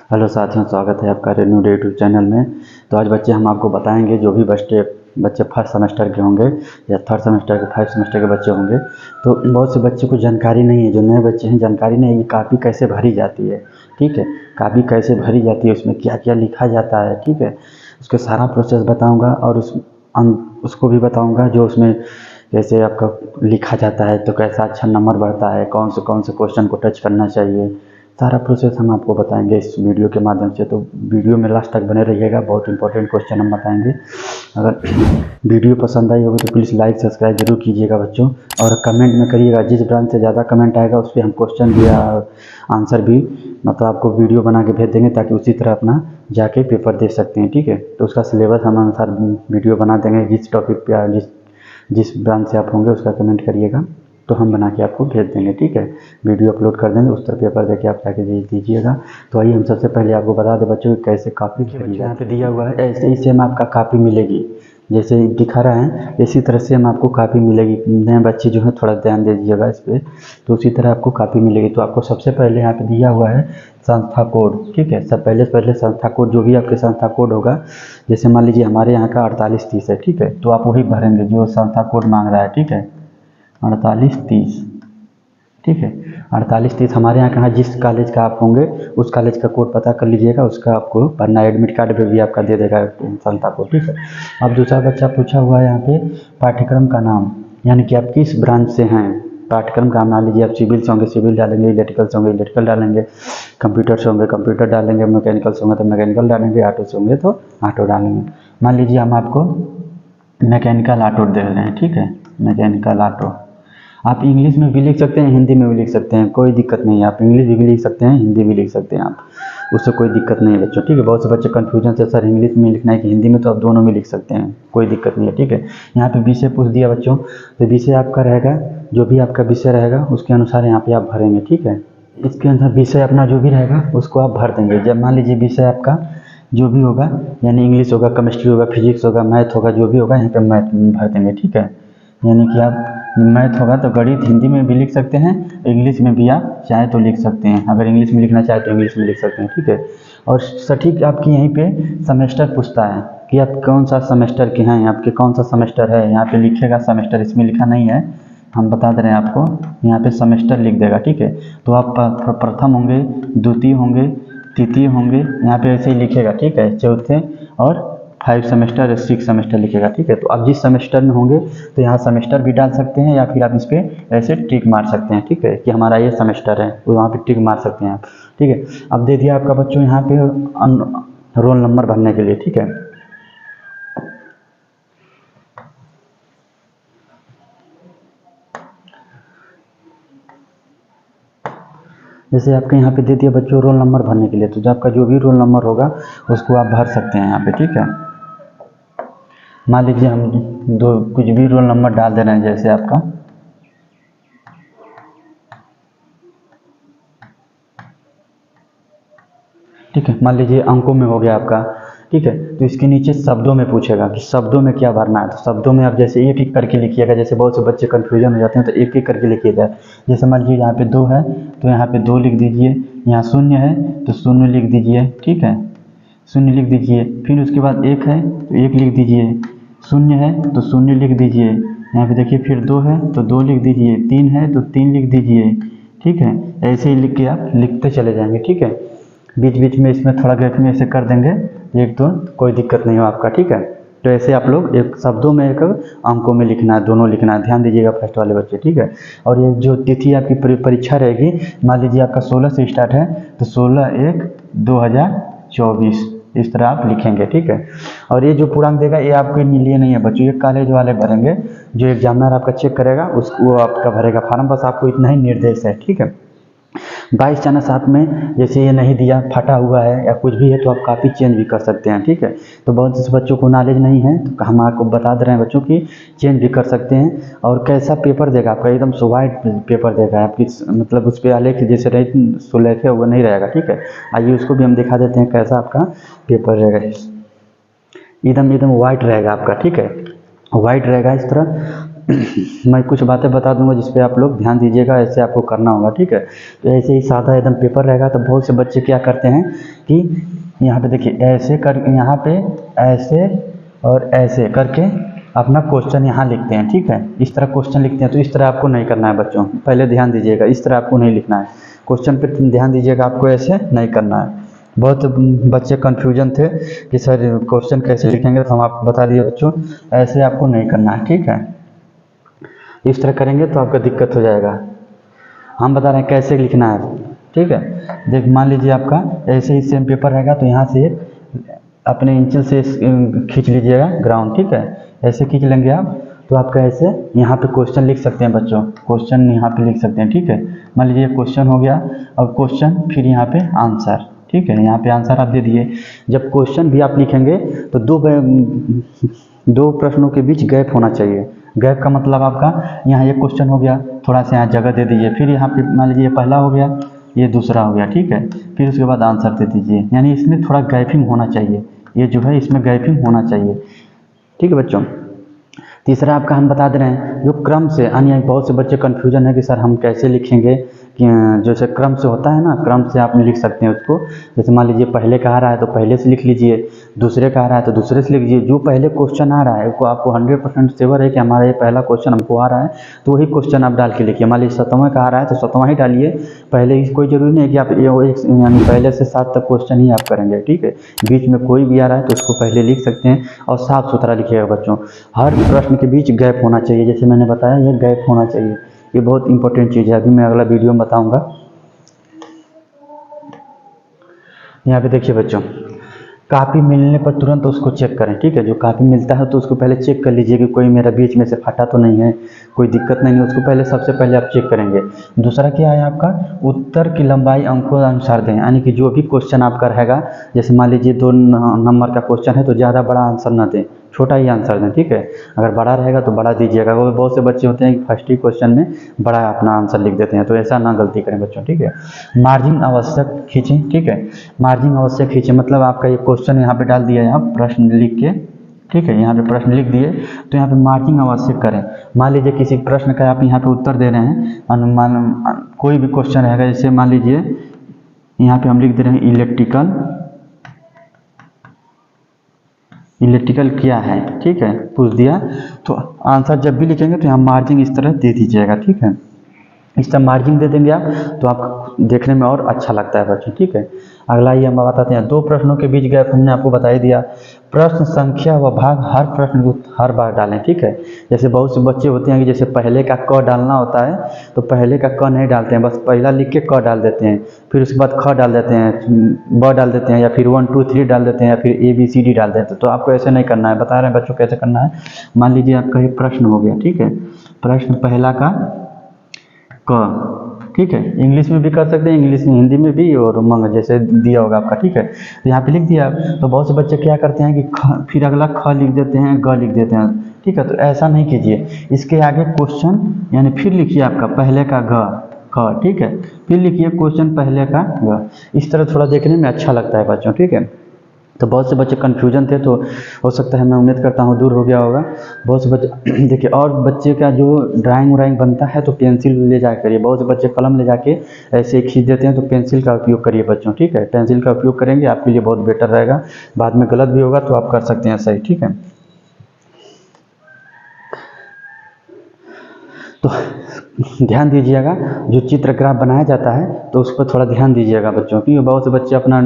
Hello साथियों, स्वागत है आपका रेन्यू डे यूट्यूब चैनल में। तो आज बच्चे हम आपको बताएंगे जो भी बच्चे फर्स्ट सेमेस्टर के होंगे या थर्ड सेमेस्टर के फाइव सेमेस्टर के बच्चे होंगे, तो बहुत से बच्चों को जानकारी नहीं है। जो नए बच्चे हैं जानकारी नहीं है कि कापी कैसे भरी जाती है। ठीक है, कापी कैसे भरी जाती है, उसमें क्या क्या लिखा जाता है। ठीक है, उसका सारा प्रोसेस बताऊँगा और उसको भी बताऊँगा जो उसमें जैसे आपका लिखा जाता है तो कैसा अच्छा नंबर बढ़ता है, कौन से क्वेश्चन को टच करना चाहिए, सारा प्रोसेस हम आपको बताएंगे इस वीडियो के माध्यम से। तो वीडियो में लास्ट तक बने रहिएगा, बहुत इंपॉर्टेंट क्वेश्चन हम बताएंगे। अगर वीडियो पसंद आई होगी तो प्लीज़ लाइक सब्सक्राइब जरूर कीजिएगा बच्चों, और कमेंट में करिएगा। जिस ब्रांच से ज़्यादा कमेंट आएगा उस पर हम क्वेश्चन भी आंसर भी मतलब आपको वीडियो बना के भेज देंगे, ताकि उसी तरह अपना जाके पेपर दे सकते हैं। ठीक है, तो उसका सिलेबस हम अनुसार वीडियो बना देंगे। जिस टॉपिक पे या जिस ब्रांच से आप होंगे उसका कमेंट करिएगा तो हम बना के आपको भेज देंगे। ठीक है, वीडियो अपलोड कर देंगे, उस तरह पेपर देके आप जाके भेज दीजिएगा। तो आइए हम सबसे पहले आपको बता दें बच्चों कि कैसे कापी भरी यहाँ पे दिया हुआ है। ऐसे ही सेम आपका कापी मिलेगी, जैसे दिखा रहा है इसी तरह से हम आपको कापी मिलेगी। नए बच्चे जो है थोड़ा ध्यान दे दीजिएगा इस पर, तो उसी तरह आपको कापी मिलेगी। तो आपको सबसे पहले यहाँ पे दिया हुआ है संस्था कोड। ठीक है, सब पहले संस्था कोड, जो भी आपके संस्था कोड होगा, जैसे मान लीजिए हमारे यहाँ का 4830 है। ठीक है, तो आप वही भरेंगे जो संस्था कोड मांग रहा है। ठीक है, 4830। ठीक है, 4830 हमारे यहाँ कहाँ जिस कॉलेज का आप होंगे उस कॉलेज का कोड पता कर लीजिएगा, उसका आपको भरना। एडमिट कार्ड पे भी आपका दे देगा संस्था कोड। ठीक है, अब दूसरा बच्चा पूछा हुआ है यहाँ पे पाठ्यक्रम का नाम, यानी कि आप किस ब्रांच से हैं। पाठ्यक्रम का नाम मान लीजिए आप सिविल से होंगे सिविल डालेंगे, इलेक्ट्रिकल से होंगे इलेक्ट्रिकल डालेंगे, कंप्यूटर से होंगे कंप्यूटर डालेंगे, मैकेनिकल से होंगे तो मैकेनिकल डालेंगे, ऑटो से होंगे तो ऑटो डालेंगे। मान लीजिए हम आपको मैकेनिकल ऑटो दे रहे हैं। ठीक है, मैकेनिकल ऑटो आप इंग्लिश में भी लिख सकते हैं, हिंदी में भी लिख सकते हैं, कोई दिक्कत नहीं है। आप इंग्लिश भी लिख सकते हैं, हिंदी भी लिख सकते हैं, आप उससे कोई दिक्कत नहीं है बच्चों। ठीक है, बहुत से बच्चे कन्फ्यूजन से सर इंग्लिश में लिखना है कि हिंदी में, तो आप दोनों में लिख सकते हैं, कोई दिक्कत नहीं है। ठीक है, यहाँ पे विषय पूछ दिया बच्चों, तो विषय आपका रहेगा, जो भी आपका विषय रहेगा उसके अनुसार यहाँ पे आप भरेंगे। ठीक है, इसके अंदर विषय अपना जो भी रहेगा उसको आप भर देंगे। जब मान लीजिए विषय आपका जो भी होगा, यानी इंग्लिश होगा, केमिस्ट्री होगा, फिजिक्स होगा, मैथ होगा, जो भी होगा यहाँ पे मैथ भर देंगे। ठीक है, यानी कि आप मैथ होगा तो गणित हिंदी में भी लिख सकते हैं, इंग्लिश में भी आप चाहे तो लिख सकते हैं। अगर इंग्लिश में लिखना चाहे तो इंग्लिश में लिख सकते हैं। ठीक है, और सटीक आपकी यहीं पे सेमेस्टर पूछता है कि आप कौन सा सेमेस्टर के हैं, आपके कौन सा सेमेस्टर है। यहाँ पे लिखेगा सेमेस्टर, इसमें लिखा नहीं है, हम बता दे रहे हैं आपको, यहाँ पे सेमेस्टर लिख देगा। ठीक है, तो आप प्रथम होंगे, द्वितीय होंगे, तृतीय होंगे, यहाँ पे ऐसे ही लिखेगा। ठीक है, चौथे और 5 सेमेस्टर 6 सेमेस्टर लिखेगा। ठीक है, तो आप जिस सेमेस्टर में होंगे तो यहाँ सेमेस्टर भी डाल सकते हैं, या फिर आप इस पर ऐसे टिक मार सकते हैं। ठीक है, कि हमारा ये सेमेस्टर है, तो वहाँ पे टिक मार सकते हैं आप। ठीक है, अब दे दिया आपका बच्चों यहाँ पे रोल नंबर भरने के लिए। ठीक है, जैसे आपके यहाँ पे दे दिया बच्चों रोल नंबर भरने के लिए, तो जो आपका जो भी रोल नंबर होगा उसको आप भर सकते हैं यहाँ पे। ठीक है, मान लीजिए हम कुछ भी रोल नंबर डाल दे रहे हैं, जैसे आपका ठीक है, मान लीजिए अंकों में हो गया आपका। ठीक है, तो इसके नीचे शब्दों में पूछेगा कि शब्दों में क्या भरना है। तो शब्दों में आप जैसे एक एक करके लिखिएगा, जैसे बहुत से बच्चे कन्फ्यूजन हो जाते हैं, तो एक एक करके लिखिएगा। जैसे मान लीजिए यहाँ पे 2 है तो यहाँ पे 2 लिख दीजिए, यहाँ 0 है तो 0 लिख दीजिए। ठीक है, 0 लिख दीजिए, फिर उसके बाद 1 है तो 1 लिख दीजिए, 0 है तो 0 लिख दीजिए, यहाँ पे देखिए फिर 2 है तो 2 लिख दीजिए, 3 है तो 3 लिख दीजिए। ठीक है, ऐसे ही लिख के आप लिखते चले जाएंगे। ठीक है, बीच बीच में इसमें थोड़ा गैप में ऐसे कर देंगे, एक दो, कोई दिक्कत नहीं हो आपका। ठीक है, तो ऐसे आप लोग एक शब्दों में एक अंकों में लिखना है, दोनों लिखना है, ध्यान दीजिएगा फर्स्ट वाले बच्चे। ठीक है, और ये जो तिथि आपकी परीक्षा रहेगी, मान लीजिए आपका 16 से स्टार्ट है तो 16/1/2024 इस तरह आप लिखेंगे। ठीक है, और ये जो पूर्णांक देगा ये आपके लिए नहीं है बच्चों, ये कॉलेज वाले भरेंगे, जो एग्जामिनर आपका चेक करेगा वो आपका भरेगा फॉर्म, बस आपको इतना ही निर्देश है। ठीक है, 22 चांस आप में जैसे ये नहीं दिया, फटा हुआ है या कुछ भी है, तो आप काफ़ी चेंज भी कर सकते हैं। ठीक है, तो बहुत से बच्चों को नॉलेज नहीं है, तो हम आपको बता दे रहे हैं बच्चों की चेंज भी कर सकते हैं। और कैसा पेपर देगा आपका, एकदम सो वाइट पेपर देगा आपकी, मतलब उस पर आलेख जैसे रहे सुलेखे वो नहीं रहेगा। ठीक है, आइए उसको भी हम दिखा देते हैं कैसा आपका पेपर रहेगा। एकदम वाइट रहेगा आपका। ठीक है, वाइट रहेगा इस तरह, मैं कुछ बातें बता दूंगा जिस पे आप लोग ध्यान दीजिएगा, ऐसे आपको करना होगा, ठीक है। तो ऐसे ही सादा एकदम पेपर रहेगा तो बहुत से बच्चे क्या करते हैं कि यहाँ पे देखिए ऐसे कर, यहाँ पे ऐसे और ऐसे करके अपना क्वेश्चन यहाँ लिखते हैं, ठीक है। इस तरह क्वेश्चन लिखते हैं, तो इस तरह आपको नहीं करना है बच्चों, पहले ध्यान दीजिएगा, इस तरह आपको नहीं लिखना है, क्वेश्चन पे ध्यान दीजिएगा, आपको ऐसे नहीं करना है। बहुत बच्चे कन्फ्यूजन थे कि सर क्वेश्चन कैसे लिखेंगे, तो हम आपको बता दिए बच्चों, ऐसे आपको नहीं करना है, ठीक है। इस तरह करेंगे तो आपका दिक्कत हो जाएगा। हम बता रहे हैं कैसे लिखना है, ठीक है। देख मान लीजिए आपका ऐसे ही सेम पेपर रहेगा, तो यहाँ से अपने इंचिल से खींच लीजिएगा ग्राउंड, ठीक है। ऐसे खींच लेंगे आप, तो आपका ऐसे यहाँ पे क्वेश्चन लिख सकते हैं बच्चों, क्वेश्चन यहाँ पे लिख सकते हैं, ठीक है। मान लीजिए क्वेश्चन हो गया, और क्वेश्चन फिर यहाँ पे आंसर, ठीक है। यहाँ पे आंसर आप दे दिए। जब क्वेश्चन भी आप लिखेंगे तो दो प्रश्नों के बीच गैप होना चाहिए। गैप का मतलब आपका यहाँ एक क्वेश्चन हो गया, थोड़ा सा यहाँ जगह दे दीजिए, फिर यहाँ पे मान लीजिए ये पहला हो गया, ये दूसरा हो गया, ठीक है। फिर उसके बाद आंसर दे दीजिए, यानी इसमें थोड़ा गैपिंग होना चाहिए, ये जो है इसमें गैपिंग होना चाहिए, ठीक है बच्चों। तीसरा आपका हम बता दे रहे हैं जो क्रम से, यानी बहुत से बच्चे कन्फ्यूजन है कि सर हम कैसे लिखेंगे, कि जैसे क्रम से होता है ना, क्रम से आप लिख सकते हैं उसको। जैसे मान लीजिए पहले का आ रहा है तो पहले से लिख लीजिए, दूसरे का आ रहा है तो दूसरे से लिख लीजिए। जो पहले क्वेश्चन आ रहा है वो आपको 100% श्योर है कि हमारा ये पहला क्वेश्चन हमको आ रहा है, तो वही क्वेश्चन आप डाल के लिखिए। मान लीजिए 7वां का आ रहा है तो 7वां ही डालिए, पहले कोई ज़रूरी नहीं है कि आप यानी पहले से 7 तक क्वेश्चन ही आप करेंगे, ठीक है। बीच में कोई भी आ रहा है तो उसको पहले लिख सकते हैं, और साफ़ सुथरा लिखिएगा बच्चों। हर प्रश्न के बीच गैप होना चाहिए, जैसे मैंने बताया ये गैप होना चाहिए, ये बहुत इंपॉर्टेंट चीज़ है। अभी मैं अगला वीडियो में बताऊंगा। यहाँ पे देखिए बच्चों, कापी मिलने पर तुरंत उसको चेक करें, ठीक है। जो कापी मिलता है तो उसको पहले चेक कर लीजिए कि कोई मेरा बीच में से फटा तो नहीं है, कोई दिक्कत नहीं है, उसको पहले सबसे पहले आप चेक करेंगे। दूसरा क्या है आपका, उत्तर की लंबाई अंकों अनुसार दें, यानी कि जो भी क्वेश्चन आपका रहेगा, जैसे मान लीजिए 2 नंबर का क्वेश्चन है तो ज़्यादा बड़ा आंसर ना दें, छोटा ही आंसर दें, ठीक है। अगर बड़ा रहेगा तो बड़ा दीजिएगा। वो बहुत से बच्चे होते हैं कि फर्स्ट ही क्वेश्चन में बड़ा अपना आंसर लिख देते हैं, तो ऐसा ना गलती करें बच्चों, ठीक है। मार्जिन आवश्यक खींचें, ठीक है। मार्जिन आवश्यक खींचें मतलब आपका ये क्वेश्चन यहाँ पे डाल दिया है, आप प्रश्न लिख के, ठीक है, यहाँ पे प्रश्न लिख दिए, तो यहाँ पे मार्जिन आवश्यक करें। मान लीजिए किसी प्रश्न का आप यहाँ पे उत्तर दे रहे हैं, अनुमान कोई भी क्वेश्चन रहेगा, जैसे मान लीजिए यहाँ पे हम लिख दे रहे हैं इलेक्ट्रिकल क्या है, ठीक है, पूछ दिया, तो आंसर जब भी लिखेंगे तो यहाँ मार्जिन इस तरह दे दीजिएगा, ठीक है। इस तरह मार्जिन दे देंगे आप तो आप देखने में और अच्छा लगता है बच्चों, ठीक है। अगला ये हम बताते हैं, 2 प्रश्नों के बीच गैप हमने आपको बता ही दिया। प्रश्न संख्या व भाग हर प्रश्न को हर बार डालें, ठीक है। जैसे बहुत से बच्चे होते हैं कि जैसे पहले का क डालना होता है तो पहले का क नहीं डालते हैं, बस पहला लिख के क डाल देते हैं, फिर उसके बाद ख डाल देते हैं, ब डाल देते हैं, या फिर 1 2 3 डाल देते हैं, या फिर ABCD डाल देते हैं। तो आपको ऐसे नहीं करना है, बता रहे हैं बच्चों कैसे करना है। मान लीजिए आपका ये प्रश्न हो गया, ठीक है, प्रश्न पहला का क, ठीक है। इंग्लिश में भी कर सकते हैं, इंग्लिश में, हिंदी में भी, और मंग जैसे दिया होगा आपका, ठीक है। तो यहाँ पे लिख दिया। तो बहुत से बच्चे क्या करते हैं कि फिर अगला ख लिख देते हैं, ग लिख देते हैं, ठीक है। तो ऐसा नहीं कीजिए, इसके आगे क्वेश्चन यानी फिर लिखिए आपका पहले का ग ख, ठीक है, फिर लिखिए क्वेश्चन पहले का ग। इस तरह थोड़ा देखने में अच्छा लगता है बच्चों, ठीक है। तो बहुत से बच्चे कन्फ्यूजन थे, तो हो सकता है, मैं उम्मीद करता हूँ दूर हो गया होगा। बहुत से बच्चे देखिए, और बच्चे का जो ड्राइंग बनता है तो पेंसिल ले जा करिए। बहुत से बच्चे कलम ले जाके ऐसे खींच देते हैं, तो पेंसिल का उपयोग करिए बच्चों, ठीक है। पेंसिल का उपयोग करेंगे आपके लिए बहुत बेटर रहेगा। बाद में गलत भी होगा तो आप कर सकते हैं सही, ठीक है। तो ध्यान दीजिएगा, जो चित्रग्राफ बनाया जाता है तो उस पर थोड़ा ध्यान दीजिएगा बच्चों, क्योंकि बहुत से बच्चे अपना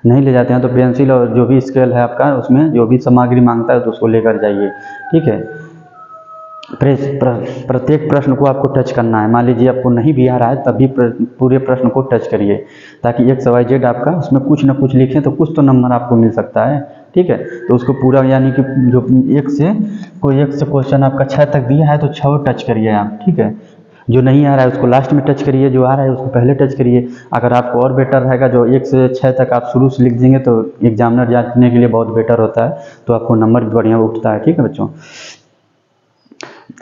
नहीं ले जाते हैं। तो पेंसिल और जो भी स्केल है आपका, उसमें जो भी सामग्री मांगता है तो उसको लेकर जाइए, ठीक है। प्रत्येक प्रश्न को आपको टच करना है। मान लीजिए आपको नहीं भी आ रहा है, तब भी पूरे प्रश्न को टच करिए, ताकि X Y Z आपका उसमें कुछ ना कुछ लिखें तो कुछ तो नंबर आपको मिल सकता है, ठीक है। तो उसको पूरा, यानी कि जो एक से क्वेश्चन आपका 6 तक दिया है तो 6 टच करिए आप, ठीक है। जो नहीं आ रहा है उसको लास्ट में टच करिए, जो आ रहा है उसको पहले टच करिए। अगर आपको और बेटर रहेगा, जो 1 से 6 तक आप शुरू से लिख देंगे तो एग्जामिनर जांचने के लिए बहुत बेटर होता है, तो आपको नंबर भी बढ़िया उठता है, ठीक है बच्चों।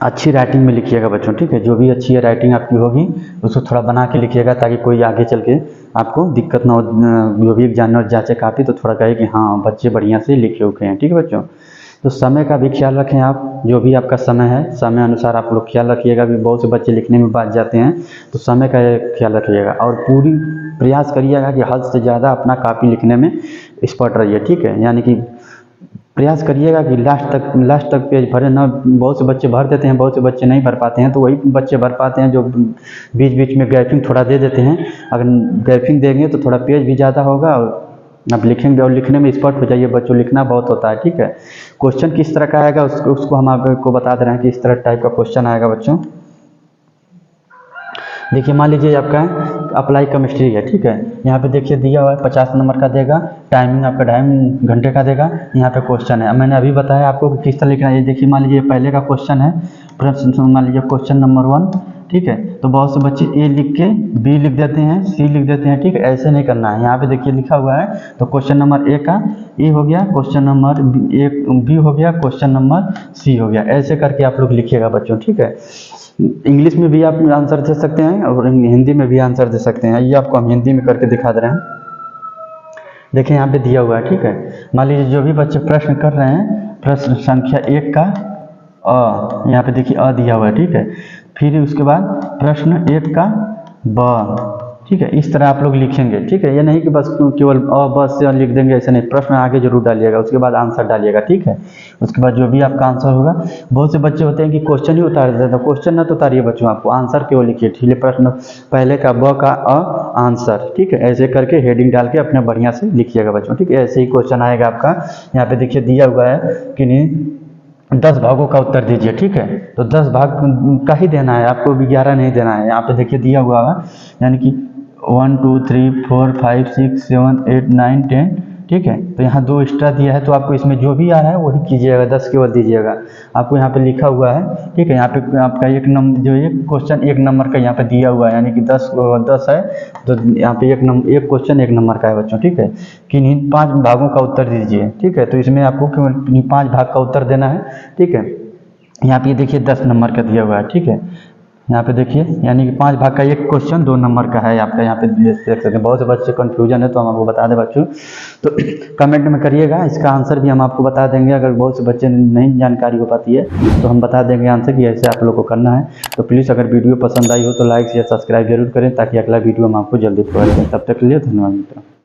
अच्छी राइटिंग में लिखिएगा बच्चों, ठीक है। जो भी अच्छी राइटिंग आपकी होगी उसको थोड़ा बना के लिखिएगा, ताकि कोई आगे चल के आपको दिक्कत ना हो। जो भी एग्जामिनर जांचे कापी तो थोड़ा कहे कि हाँ बच्चे बढ़िया से लिखे उखे हैं, ठीक है बच्चों। तो समय का भी ख्याल रखें आप, जो भी आपका समय है समय अनुसार आप लोग ख्याल रखिएगा। भी बहुत से बच्चे लिखने में बात जाते हैं, तो समय का ख्याल रखिएगा और पूरी प्रयास करिएगा कि हद से ज़्यादा अपना कापी लिखने में एक्सपर्ट रहिए, ठीक है। यानी कि प्रयास करिएगा कि लास्ट तक पेज भरे ना। बहुत से बच्चे भर देते हैं, बहुत से बच्चे नहीं भर पाते हैं, तो वही बच्चे भर पाते हैं जो बीच बीच में गैपिंग थोड़ा दे देते हैं। अगर गैपिंग देंगे तो थोड़ा पेज भी ज़्यादा होगा और आप लिखेंगे और लिखने में एक्सपर्ट हो जाइए। बच्चों लिखना बहुत होता है, ठीक है। क्वेश्चन किस तरह का आएगा उसको हम आपको बता दे रहे हैं कि इस तरह टाइप का क्वेश्चन आएगा बच्चों। देखिए मान लीजिए आपका अप्लाई केमिस्ट्री है, ठीक है। यहाँ पे देखिए दिया हुआ है 50 नंबर का देगा, टाइमिंग आपका 2.5 घंटे का देगा। यहाँ पे क्वेश्चन है, मैंने अभी बताया आपको कि किस तरह लिखना है। ये देखिए मान लीजिए पहले का क्वेश्चन है, प्रश्न मान लीजिए क्वेश्चन नंबर 1, ठीक है। तो बहुत से बच्चे ए लिख के बी लिख देते हैं, सी लिख देते हैं, ठीक है। ऐसे नहीं करना है। यहाँ पे देखिए लिखा हुआ है, तो क्वेश्चन नंबर ए का ए हो गया, क्वेश्चन नंबर बी हो गया, क्वेश्चन नंबर सी हो गया। ऐसे करके आप लोग लिखिएगा बच्चों, ठीक है। इंग्लिश में भी आप आंसर दे सकते हैं और हिंदी में भी आंसर दे सकते हैं। ये आपको हम हिंदी में करके दिखा दे रहे हैं। देखिए यहाँ पे दिया हुआ है, ठीक है। मान लीजिए जो भी बच्चे प्रश्न कर रहे हैं, प्रश्न संख्या 1 का यहाँ पे देखिए दिया हुआ है, ठीक है। फिर उसके बाद प्रश्न 1 का ब, ठीक है। इस तरह आप लोग लिखेंगे, ठीक है। ये नहीं कि बस केवल बस से लिख देंगे, ऐसा नहीं। प्रश्न आगे जरूर डालिएगा, उसके बाद आंसर डालिएगा, ठीक है। उसके बाद जो भी आपका आंसर होगा, बहुत से बच्चे होते हैं कि क्वेश्चन ही उतार देते हैं। क्वेश्चन न तो उतारिए बच्चों, आपको आंसर केवल लिखिए, ठीक है। प्रश्न पहले का ब का आंसर, ठीक है। ऐसे करके हेडिंग डाल के अपने बढ़िया से लिखिएगा बच्चों, ठीक है। ऐसे ही क्वेश्चन आएगा आपका। यहाँ पे देखिए दिया हुआ है कि नहीं 10 भागों का उत्तर दीजिए, ठीक है। तो 10 भाग का ही देना है आपको, भी 11 नहीं देना है। यहाँ पे देखिए दिया हुआ है, यानी कि 1 2 3 4 5 6 7 8 9 10, ठीक है। तो यहाँ 2 एक्स्ट्रा दिया है, तो आपको इसमें जो भी आ रहा है वही कीजिएगा, 10 केवल दीजिएगा। आपको यहाँ पे लिखा हुआ है, ठीक है। यहाँ पे आपका 1 नंबर जो ये क्वेश्चन 1 नंबर का यहाँ पे दिया हुआ है, यानी कि 10 है, तो यहाँ पे एक क्वेश्चन 1 नंबर का है बच्चों, ठीक है। कि इन 5 भागों का उत्तर दीजिए, ठीक है। तो इसमें आपको केवल 5 भाग का उत्तर देना है, ठीक है। यहाँ पे देखिए 10 नंबर का दिया हुआ है, ठीक है। यहाँ पे देखिए यानी कि 5 भाग का एक क्वेश्चन 2 नंबर का है आपका। यहाँ पे देख सकते हैं, बहुत से बच्चे कन्फ्यूजन है, तो हम आपको बता दें बच्चों। तो कमेंट में करिएगा, इसका आंसर भी हम आपको बता देंगे। अगर बहुत से बच्चे नहीं जानकारी हो पाती है तो हम बता देंगे आंसर कि ऐसे आप लोग को करना है। तो प्लीज़ अगर वीडियो पसंद आई हो तो लाइक शेयर सब्सक्राइब जरूर करें, ताकि अगला वीडियो हम आपको जल्दी प्रोवाइड करें। तब तक के लिए धन्यवाद मित्रों।